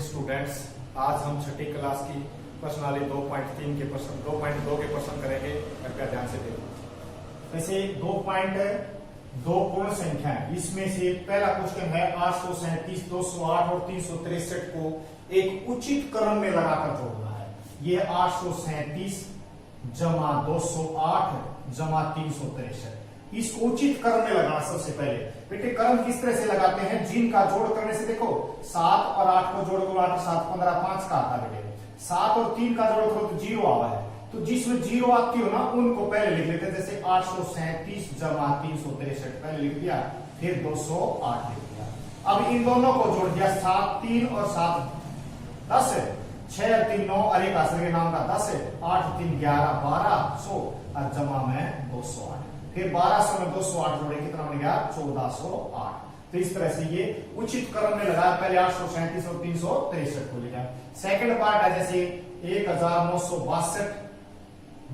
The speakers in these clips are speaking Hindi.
स्टूडेंट्स, आज हम छठी क्लास की प्रश्नावली 2.3 के प्रश्न 2.2 के प्रश्न करेंगे। कृपया ध्यान से देखो। वैसे 2.2 पूर्ण संख्या है। इसमें से पहला क्वेश्चन है 837, 208 और 363 को एक उचित क्रम में लगाकर जोड़ना है। ये 837 जमा 208 जमा 363, इसको उचित क्रम में लगाना। सबसे पहले बेटे क्रम किस तरह से लगाते हैं, जिनका जोड़ करने से देखो 7 और 8 को जोड़ करो, 8 7 15 5 का आता बेटे। 7 और 3 का जोड़ करो तो 0 आवा है, तो जिसमें 0 आती हो ना उनको पहले लिख लेते हैं। जैसे 837 जमा 363 पहले लिख दिया, फिर 208 लिख दिया। अब इन दोनों को जोड़ दिया, 7 3 और 7 10 है, 6 और 3 9 और एक आश्रय के नाम का 10 है, 8 3 11 1200 और जमा में 208। फिर 1200 में 208 जोड़े कितना बन गया, 1408। तो इस तरह से ये उचित क्रम में लगा। पहले 837 और 363 को लिखा। सेकंड पार्ट है जैसे 1962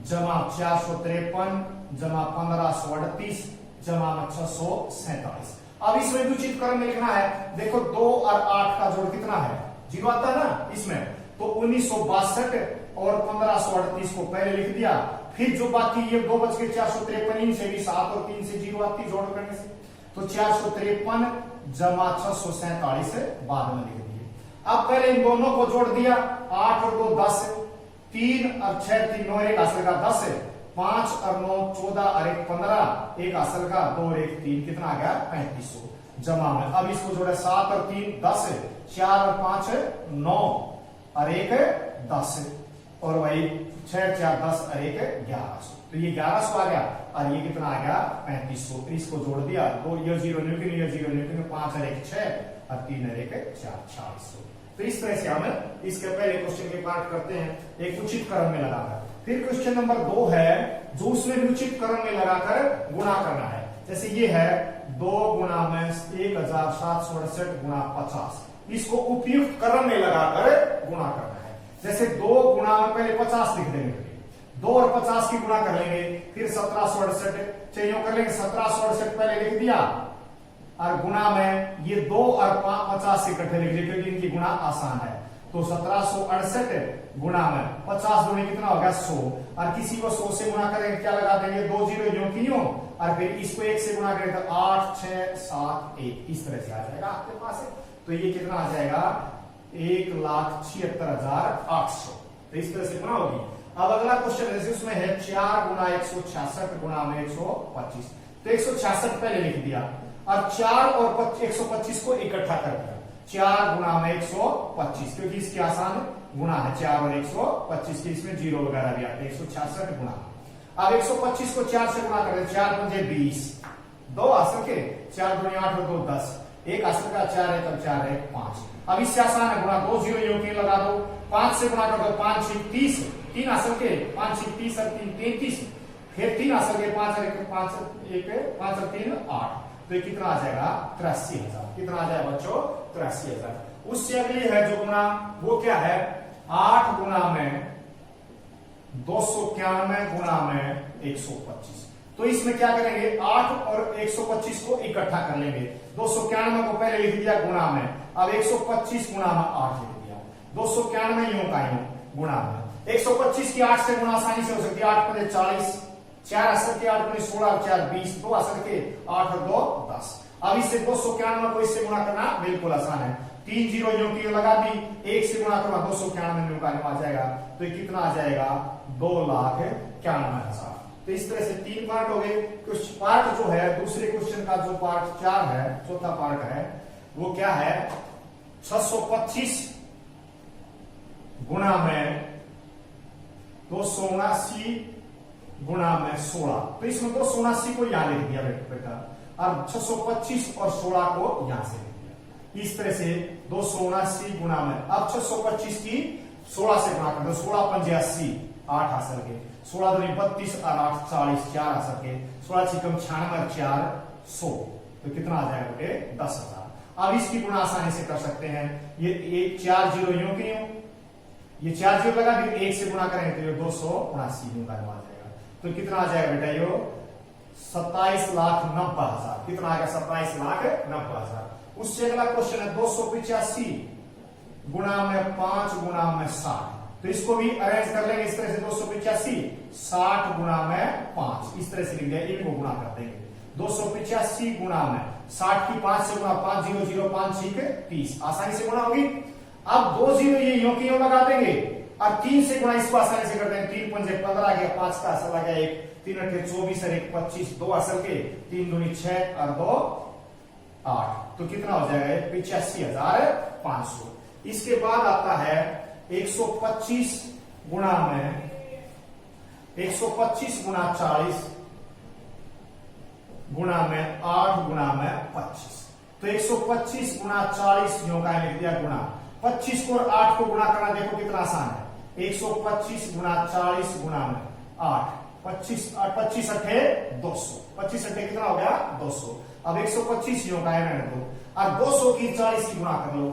जमा 453 जमा 1538 जमा 647। अब इसमें भी उचित क्रम में लिखना है। देखो 2 और 8 का जोड़ कितना है, 0 आता है ना इसमें, तो 1962 और 1538 को पहले लिख दिया। फिर जो बाकी ये 2 बच के 453, इनसे भी 7 और 3 से 0 आती जोड़ करने से, तो 453 जमा 647 बाद में लिख दिए। अब पहले इन दोनों को जोड़ दिया, 8 और 2 10, 3 और 6 3 9 एक असल का 10 है, 5 और 9 14 और 1 15 एक असल का 2 और 1 3 कितना आ गया 3500 जमा में। अब इसको जोड़े 7 और 3 10 है, 4 और 5 9 और 1 10 और वही 6 4 10 और 1 1100, तो ये 1100 आ गया और ये कितना आ गया 3500। इसको जोड़ दिया, तो ये 0 न्यूटन, ये 0 न्यूटन, 5 और 1 6 और 3 और 1 4 400। तो इस तरह से हम इसके पहले क्वेश्चन के पार्ट करते हैं एक उचित क्रम में लगाकर। फिर क्वेश्चन नंबर 2 है जो उसमें भी उचित क्रम में लगाकर गुणा करना है। जैसे ये है 2 गुणा में 1768 गुणा 50, इसको उपयुक्त क्रम में लगाकर गुणा करना है। जैसे 2 गुणा में पहले 50 लिख देंगे, 2 और 50 की गुणा कर लेंगे, फिर 1768 चाहिए कर लेंगे, 1768 पहले लिख दिया और गुणा में ये 2 और 50 से इकट्ठे लिख दिए क्योंकि इनकी गुणा आसान है। तो 1768 गुणा में 50 दूनी कितना होगा 100, और किसी को 100 से गुणा करेंगे क्या लगा देंगे 2 0 यूं की यूं, और फिर इसको 1 से गुणा करेंगे तो 8 6 7 1 इस तरह से आ जाएगा आपके पास है। तो ये कितना आ जाएगा 1,76,800। तो इस तरह से गुणा होगी। अब अगला क्वेश्चन जैसे उसमें है 4 गुणा 166 गुणा में 125, तो 166 पहले लिख दिया और 4 और 125 को इकट्ठा कर दिया, 4 गुणा में 125, क्योंकि इसकी आसान गुणा है 4 और 125 के, इसमें 0 वगैरह भी आते हैं। 166 गुणा, अब 125 को 4 से गुणा कर दे, 4 पंजे 20, 2 आंसर के 4 दूनी 8 और 2 10, एक आंसर का 4 है तब 4 है 5। अब इससे आसान है गुणा, 2 0 यूं की लगा दो, 5 से गुणा कर दो, 5 6 30, 3 आंसर के 5 6 30 और 3 33, फिर 3 आंसर के 5 और 1 5 और 3 8, तो ये कितना आ जाएगा 83,000। कितना आ जाएगा बच्चों 83,000। उससे अगली है जो गुणा, वो क्या है 8 गुणा में 291 गुणा में 125। तो इसमें क्या करेंगे 8 और 125 को इकट्ठा कर लेंगे, 291 को पहले लिख दिया गुणा में, अब 125 गुणा में 8 लिख दिया, 291 यूं का यूं गुणा में। 125 की 8 से गुणा आसानी से हो सकती है, 8 पंजे 40, 4 असर के 8 पंजे 16 और 4 20, 2 असर के 8 और 2 10। अब इससे 291 को इससे गुणा करना बिल्कुल आसान है, 3 0 यूं की लगा दी, 1 से गुणा करना 291 यूं का आ जाएगा, तो ये कितना आ जाएगा 2,91,000। तो इस तरह से 3 पार्ट हो गए। कुछ पार्ट जो है दूसरे क्वेश्चन का जो पार्ट 4 है, चौथा पार्ट है, वो क्या है 625 गुणा में 279 गुणा में 16, तो इसमें 279 को यहां लिख दिया बेटा, और 625 और 16 को यहां से लिख दिया। इस तरह से 279 गुणा में, अब 625 की 16 से गुणा कर दो, 16 पंजे 80, 8 हासिल के, 16 दूनी 32 और 8 40, 4 हासिल के, 16 छिकम 96 और 4 100, तो कितना आ जाएगा बेटे 10,000। अब इसकी गुणा आसानी से कर सकते हैं, ये 1 4 0 यूं की यूं, ये 4 0 लगा दी, 1 से गुणा करेंगे तो ये 279 यूं का आ जाएगा, तो कितना आ जाएगा बेटा ये 27,90,000। कितना आ गया 27,90,000। उससे अगला क्वेश्चन है 285 गुणा में 5 गुणा में 60। तो इसको भी अरेंज कर लेंगे इस तरह से 285 60 गुणा में 5 इस तरह से लिख दिया, इनको गुणा कर देंगे 285 गुणा में 60 की 5 से गुणा 5 0 0 5 6 30 आसानी से गुणा होगी। अब 2 0 ये यों की यों लगा देंगे और 3 से गुणा इसको आसानी से कर देंगे 3 पंजे 15 गया 5 का असल आ गया 1 3 अठे 24 और 1 25 2 असल के 3 दूनी 6 और 2 8 तो कितना हो जाएगा 85,500। इसके बाद आता है 125 गुणा में 125 गुणा 40 गुणा में 8 गुणा में 25। तो 125 गुणा 40 यूं का लिख दिया गुणा 25 को और 8 को गुणा करना देखो कितना आसान है 125 गुणा 40 गुणा में 8 25 25 अठे 200 25 अठे कितना हो गया 200। अब 125 यूं का है दो और 200 की 40 की गुणा कर लो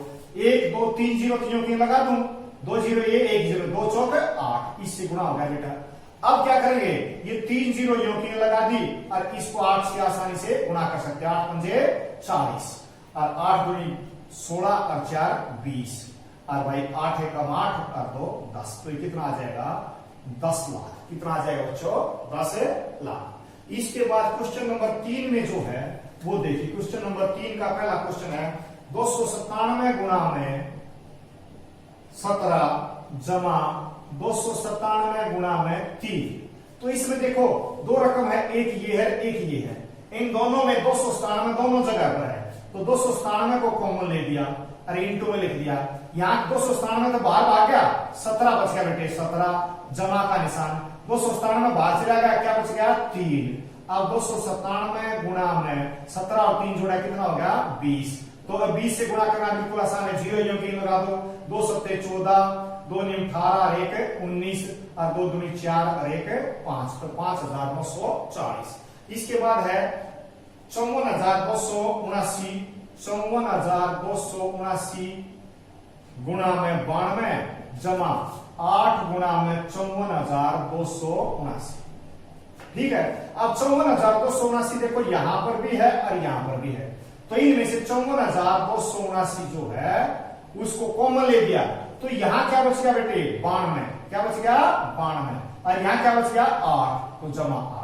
1 2 3 0 तीनों की लगा दूं 2 0 ये 1 0 2 चौक 8 इससे गुणा हो गया बेटा। अब क्या करेंगे ये 3 0 यों की लगा दी और इसको 8 से आसानी से गुणा कर सकते हैं 8 पंजे 40 और 8 दूनी 16 और 4 20 और भाई 8 एकम 8 और 2 10 तो ये कितना आ जाएगा 10 लाख। कितना आ जाएगा बच्चों 10 लाख। इसके बाद क्वेश्चन नंबर 3 में जो है वो देखिए क्वेश्चन नंबर 3 का पहला क्वेश्चन है 297 गुणा में 17 जमा 297 गुणा में 3। तो इसमें देखो दो रकम है एक ये है एक ये है इन दोनों में 297 दोनों जगह पर है तो 297 को कॉमन ले दिया अरे इंटू में लिख दिया यहां 297 तो बाहर आ गया 17 बच गया बेटे 17 जमा का निशान 297 बाहर चला गया क्या बच गया 3। अब 297 गुणा में 17 और 3 जोड़ा कितना हो गया 20। तो अगर 20 से गुणा करना बिल्कुल आसान है 0 यों की लगा दो 2 सत्ते 14 2 नीम 18 और 1 19 और 2 दूनी 4 और 1 5 तो 5,940। इसके बाद है 54,279 गुणा में 92 जमा 8 गुणा में 54,279। ठीक है अब 54,279 देखो यहां पर भी है और यहां पर भी है तो इनमें से 54,279 जो है उसको कॉमन ले दिया तो यहां क्या बच गया बेटे 92 क्या बच गया 92 और यहां क्या बच गया 8 तो जमा 8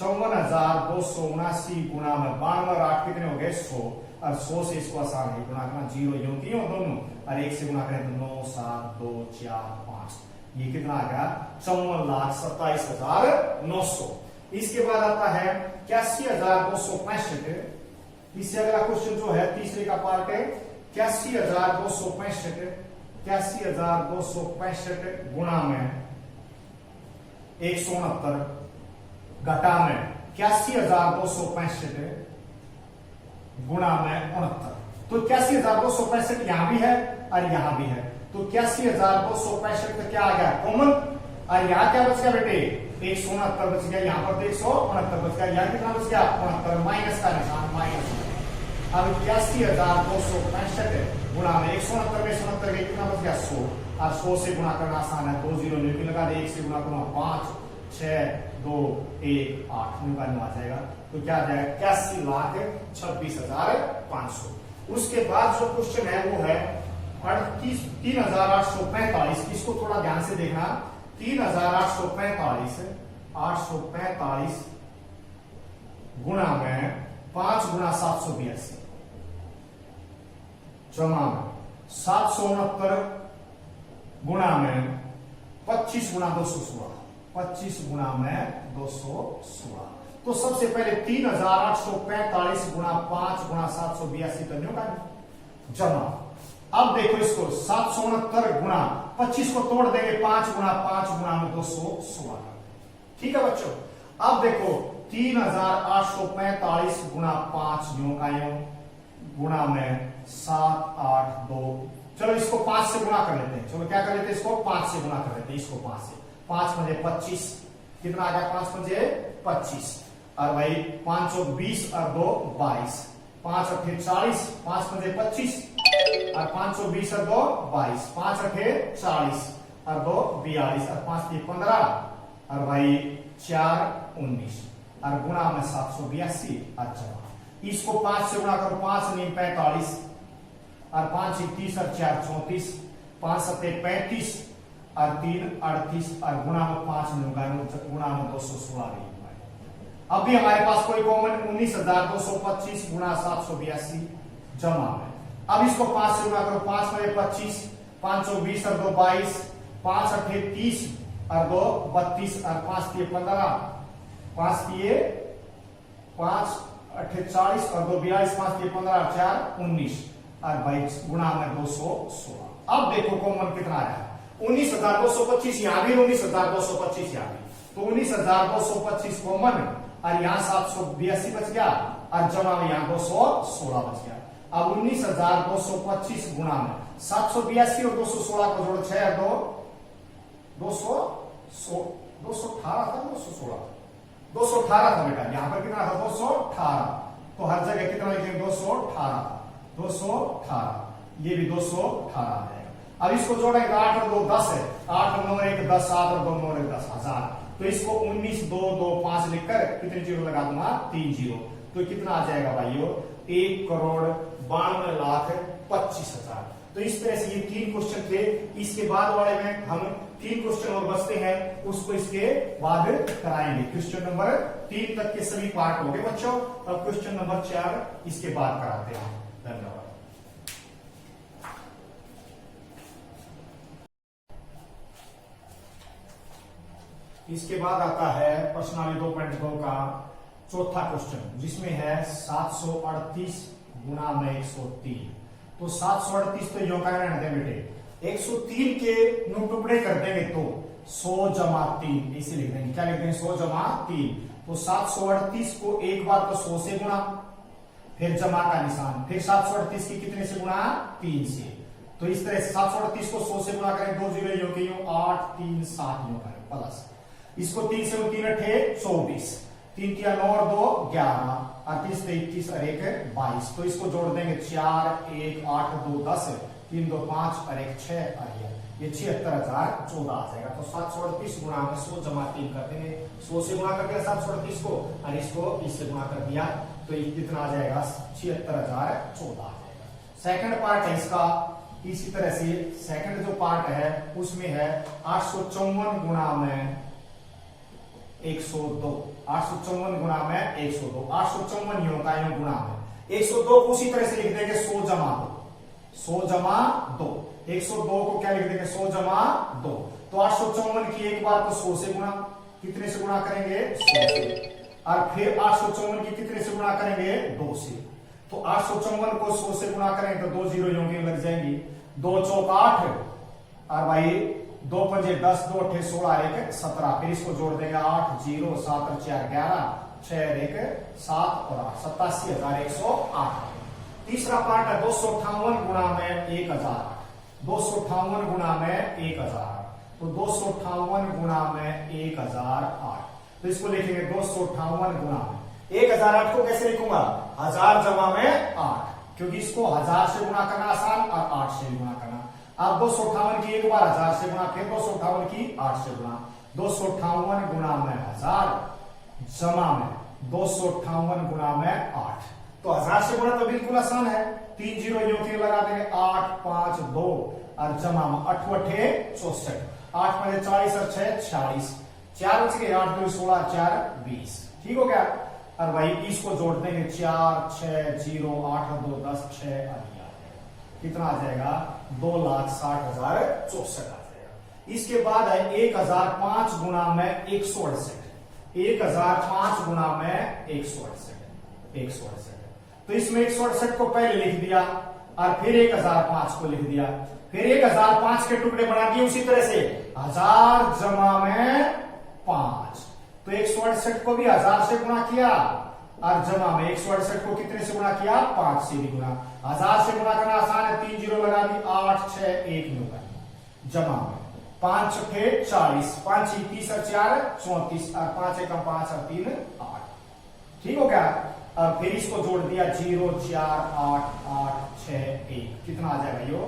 54,279 गुणा में 92 और 8 कितने हो गए 100 और 100 से इसको आसान है गुणा करना 0 यूं की हो दोनों और 1 से गुणा करें तो 9 7 2 4 5 ये कितना आ गया 54,27,900। इसके बाद आता है 81,265। इससे अगला क्वेश्चन जो है तीसरे का पार्ट है 81,265 गुणा में 169 घटा में 81,265 गुणा में 69। तो 81,265 यहां भी है और यहां भी है तो 81,265 का क्या आ गया कॉमन और यहां क्या बच गया बेटे 169 बच गया यहां पर तो 169 बच गया यहां कितना बच गया 69 माइनस का निशान माइनस। अब 81,265 गुणा में 169 में 169 के कितना बच गया 100 और 100 से गुणा करना आसान है 2 0 न्यूटन लगा दे 1 से गुणा करना 5 6 2 1 8 न्यूटन आ जाएगा तो क्या आ जाएगा 81,26,500। उसके बाद जो क्वेश्चन है वो है 3,845। इसको थोड़ा ध्यान से देखना 3,845 गुणा में 5 गुणा 782 जमा 769 गुणा में 25 गुणा 216 25 गुणा में 216। तो सबसे पहले 3,845 गुणा 5 गुणा 782 करने का जमा। अब देखो इसको 769 गुणा 25 को तोड़ देंगे 5 गुणा में 216। ठीक है बच्चों अब देखो 3,845 गुणा 5 यूं का यूं गुणा में 7 8 2 चलो इसको 5 से गुणा कर लेते हैं चलो क्या कर लेते हैं इसको 5 से गुणा कर लेते हैं इसको 5 से 5 पंजे 25 कितना आ गया 5 पंजे 25 और भाई 5 चौक 20 और 2 22 5 अठे 40 5 पंजे 25 और 5 चौक 20 और 2 22 5 अठे 40 और 2 42 और 5 3 15 और भाई 4 19 और गुणा में 782 और जमा। इसको 5 से गुणा करो 5 नीम 45 और 5 30 और 4 34, 5 7 35 और 3 38 और गुणा में 5 गुणा में 216। अब भी हमारे पास कोई कॉमन 19,225 गुणा 782 जमा है। अब इसको 5 से गुणा करो, 5 में 25, 5 चौक 20 और 2 22, 5 अठे 30 और 2 32 और 5 तिये 15, 5 तिये 5 अठे 40 और 2 42, 5 तिये 15 और 4 19 और 22 गुणा में 216। अब देखो कॉमन कितना आया, 19,225 यहां भी, 19,225 यहां भी, तो 19,225 कॉमन और यहां 782 बच गया और जमा में यहां 216 बच गया। अब 19,225 गुणा में 782 और 216 को जोड़ 6 2 218 था, 218 था बेटा, यहां पर कितना था 218, तो हर जगह कितना लिखेंगे 218, 218, ये भी 218 है। अब इसको जोड़ेंगे 8 और 2 10 है, 8 और 9 1 10, 7 और 2 9 1 10 हजार, तो इसको 19 2 2 5 लिखकर कितने जीरो लगा दूंगा 3 जीरो, तो कितना आ जाएगा भाइयों 1,92,25,000। तो इस तरह से ये 3 क्वेश्चन थे। इसके बाद वाले में हम 3 क्वेश्चन और बचते हैं, उसको इसके बाद कराएंगे। क्वेश्चन नंबर 3 तक के सभी पार्ट हो गए बच्चों, अब क्वेश्चन नंबर 4 इसके बाद कराते हैं। धन्यवाद। इसके बाद आता है प्रश्नावली 2.2 का चौथा क्वेश्चन, जिसमें है 738 गुणा में 103। तो 738 तो यो का रहने दे बेटे, 103 के टुकड़े कर देंगे तो 100 जमा 3 इसे लिख देंगे, क्या लिख देंगे 100 जमा 3। तो 738 को एक बार तो 100 से गुणा, फिर जमा का निशान, फिर 738 की कितने से गुणा 3 से। तो इस तरह 738 को 100 से गुणा करें, 2 जीरो यो के यो 8 3 7 यो करें प्लस, इसको 3 से 3 अठे 24, 3 तिया 9 और 2 11 और 30 से 21 और 1 22। तो इसको जोड़ देंगे 4 1 8 2 10, 3 2 5 और 1 6 और ये 76,014 आ जाएगा। तो 738 गुणा में 100 जमा 3 कर देंगे, 100 से गुणा कर दिया 738 को और इसको इससे गुणा कर दिया, तो ये कितना आ जाएगा 76,014 आ जाएगा। सेकंड पार्ट है इसका, इसी तरह से सेकंड जो पार्ट है उसमें है 854 गुणा में 102, 854 गुणा में 102, 854 यो का यो गुणा में 102 को उसी तरह से लिख देंगे 100 जमा 2, 100 जमा 2, 102 को क्या लिख देंगे 100 जमा 2। तो 854 की एक बार तो 100 से गुणा, कितने से गुणा करेंगे 100 से, और फिर 854 की कितने से गुणा करेंगे 2 से। तो 854 को 100 से गुणा करेंगे तो 2 जीरो यो की लग जाएंगी, 2 चौक 8 और भाई 2 पंजे 10, 2 अठे 16 1 17, फिर इसको जोड़ देंगे 8 0 7 और 4 11, 6 1 7 और 8 87,108। तीसरा पार्ट है 258 गुणा में 1000, 258 गुणा में 1000, तो 258 गुणा में 1008। तो इसको लिखेंगे 258 गुणा में 1008 को कैसे लिखूंगा 1000 जमा में 8, क्योंकि इसको 1000 से गुणा करना आसान और 8 से गुणा करना। अब 258 की एक बार 1000 से गुणा, फिर 258 की 8 से गुणा, 258 गुणा में 1000 जमा में 258 गुणा में 8। तो 1000 से गुणा तो बिल्कुल आसान है, 3 जीरो यो फिर लगा देंगे 8 5 2 और जमा में 8 अठे 64, 8 5 40 और 6 46, 4 बच गए 8 2 16 4 20, ठीक हो गया। और भाई इसको जोड़ देंगे 4 6 0 8 2 10 6 और कितना आ जाएगा 2,60,064 आ जाएगा। इसके बाद है 1005 गुणा में 168, 1005 गुणा में 168। तो इसमें 168 को पहले लिख दिया और फिर 1005 को लिख दिया, फिर 1005 के टुकड़े बना दिए उसी तरह से 1000 जमा में 5। तो 168 को भी 1000 से गुणा किया और जमा में 168 को कितने से गुणा किया 5 से भी गुणा, 1000 से गुणा करना आसान है, 3 जीरो लगा दी 8 6 1 9 जमा में 5 6 40, 5 30 और 4 34 और 5 1 5 और 3 8, ठीक हो गया। और फिर इसको जोड़ दिया 0 4 8 8 6 1, कितना आ जाएगा यो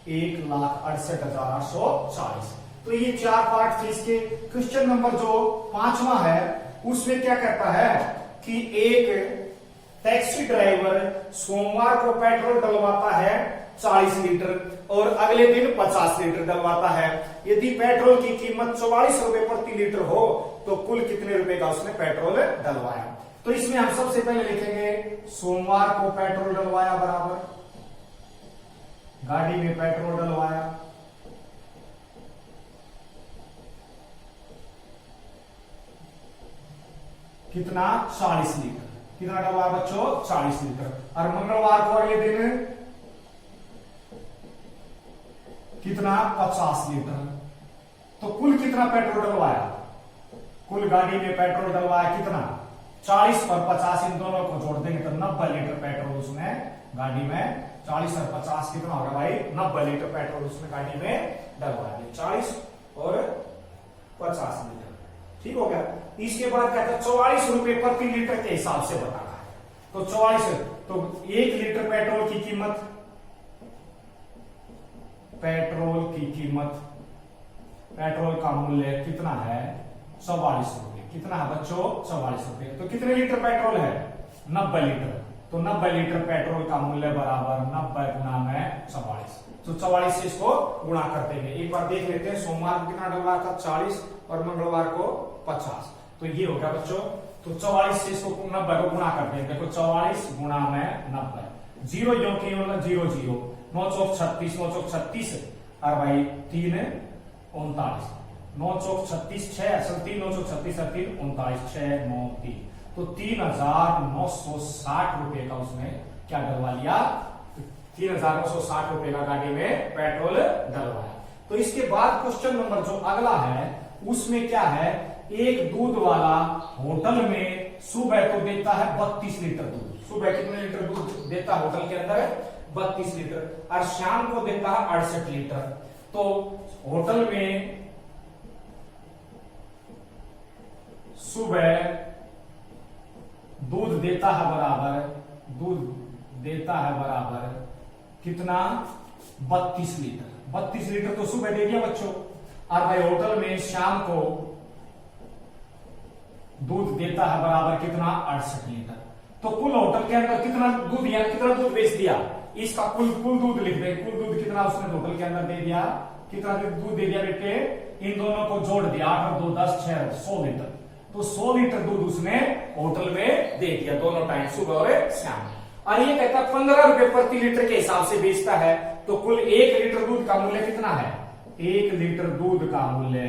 1,68,840। तो ये 4 पार्ट थे इसके। क्वेश्चन नंबर जो 5वां है उसमें क्या करता है कि एक टैक्सी ड्राइवर सोमवार को पेट्रोल डलवाता है 40 लीटर और अगले दिन 50 लीटर डलवाता है। यदि पेट्रोल की कीमत 44 रुपए प्रति लीटर हो तो कुल कितने रुपए का उसने पेट्रोल डलवाया। तो इसमें हम सबसे पहले लिखेंगे सोमवार को पेट्रोल डलवाया बराबर, गाड़ी में पेट्रोल डलवाया, कितना 40 लीटर, कितना डलवाया बच्चों 40 लीटर। और मंगलवार को अगले दिन कितना 50 लीटर। तो कुल कितना पेट्रोल डलवाया, कुल गाड़ी में पेट्रोल डलवाया कितना 40 और 50, इन दोनों को जोड़ देंगे तो 90 लीटर पेट्रोल उसने गाड़ी में, 40 और 50 कितना होगा भाई 90 लीटर पेट्रोल उसने गाड़ी में डलवा दिया, 40 और 50 लीटर। ठीक हो गया। इसके बाद कहता है 44 रुपए प्रति लीटर के हिसाब से बताना है। तो 44, तो 1 लीटर पेट्रोल की कीमत, पेट्रोल का मूल्य कितना है 44 रुपए। कितना है बच्चों 44 रुपए। तो कितने लीटर पेट्रोल है 90 लीटर। तो 90 लीटर पेट्रोल का मूल्य बराबर 90 गुना में 44। तो 44 से इसको गुणा कर देंगे। एक बार देख लेते हैं, सोमवार को कितना डलवाया था 40 और मंगलवार को 50। तो ये हो गया बच्चों। तो 44 से इसको 90 को गुणा कर देंगे। देखो 44 गुणा में 90, 0 यो की 0 0, 9 चौक 36, 9 चौक 36 और भाई 3 39, 9 चौक 36 6 3, 9 चौक 36 3 39, 6 9 3। तो 3960 रुपए का उसने क्या डलवा लिया, 3960 रुपए का गाड़ी में पेट्रोल डलवाया। तो इसके बाद क्वेश्चन नंबर जो अगला है उसमें क्या है, एक दूध वाला होटल में सुबह तो देता है 32 लीटर दूध। सुबह कितने लीटर दूध देता है होटल के अंदर 32 लीटर और शाम को देता है 68 लीटर। तो होटल में सुबह दूध देता है बराबर कितना 32 लीटर। 32 लीटर तो सुबह दे दिया बच्चों। और भाई होटल में शाम को दूध देता है बराबर कितना 68 लीटर। तो कुल होटल के अंदर कितना दूध या कितना दूध बेच दिया, इसका कुल दूध लिख दें। कुल दूध कितना उसने होटल के अंदर दे दिया, कितना दूध दे दिया बेटे, इन दोनों को जोड़ दिया 8 और 2 10 6 100 लीटर। तो 100 लीटर दूध उसने होटल में दे दिया दोनों टाइम, सुबह और शाम। और ये कहता है 15 रुपए प्रति लीटर के हिसाब से बेचता है। तो कुल 1 लीटर दूध का मूल्य कितना है, 1 लीटर दूध का मूल्य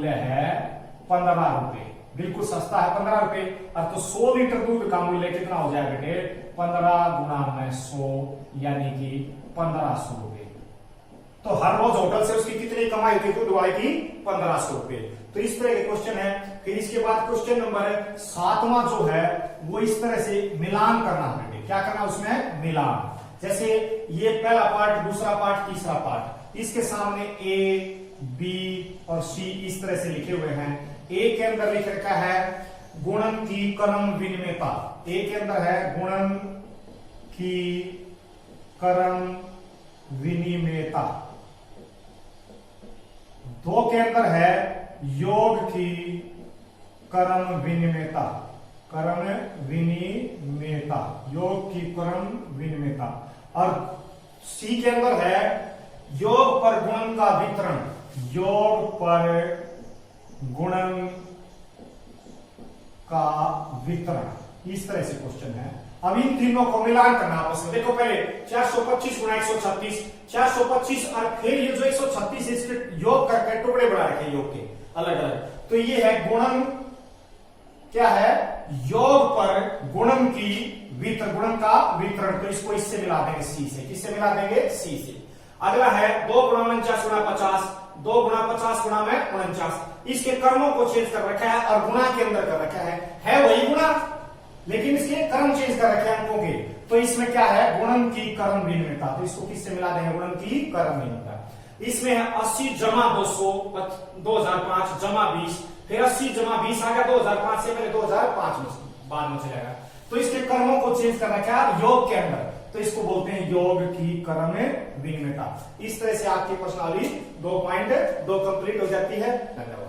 है 15 रुपए। बिल्कुल सस्ता है 15 रुपए। और तो 100 लीटर दूध का मूल्य कितना हो जाएगा बेटे, 15 गुना में 100 यानी कि 1500 रुपए। तो हर रोज होटल से उसकी कितनी कमाई होती दूध वाले की 1500 रुपए। तो इस तरह के क्वेश्चन है। फिर इसके बाद क्वेश्चन नंबर 7वां जो है वो इस तरह से मिलान करना है। क्या करना उसमें मिलान। जैसे ये पहला पार्ट, दूसरा पार्ट, तीसरा पार्ट, इसके सामने ए बी और सी इस तरह से लिखे हुए हैं। ए के अंदर लिख रखा है गुणन की क्रम विनिमेयता। ए के अंदर है गुणन की क्रम विनिमेयता। 2 के अंदर है योग की क्रम विनिमेयता। योग की क्रम विनिमेयता। और सी के अंदर है योग पर गुणन का वितरण। योग पर गुणन का वितरण। इस तरह से क्वेश्चन है। अब इन तीनों को मिलान करना आपस में। देखो पहले 425 गुणा 136, 425 और फिर ये जो 136 इसके योग करके टुकड़े बना रखे योग के अलग अलग। तो ये है गुणन, क्या है योग पर गुणन का वितरण। तो इसको इससे मिला देंगे सी से। किससे मिला देंगे, सी से। अगला है 2 गुणा 49 गुणा 50, 2 गुणा 50 गुणा में 49। इसके कर्मों को चेंज कर रखा है और गुणा के अंदर कर रखा है वही गुणा, लेकिन इसके कर्म चेंज कर रखे हैं अंकों के। तो इसमें क्या है गुणन की कर्म विनिमेयता। तो इसको किससे मिला देंगे, गुणन की कर्म विनिमेयता। इसमें है 80 जमा 200 2005 जमा 20, फिर 80 जमा 20 आ गया 2005 से पहले 2005 में बाद में चलेगा। तो इसके कर्मों को चेंज कर रखा है योग के अंदर। तो इसको बोलते हैं योग की क्रम विनिमेयता। इस तरह से आपकी प्रश्नावली 2.2 कंप्लीट हो जाती है। धन्यवाद।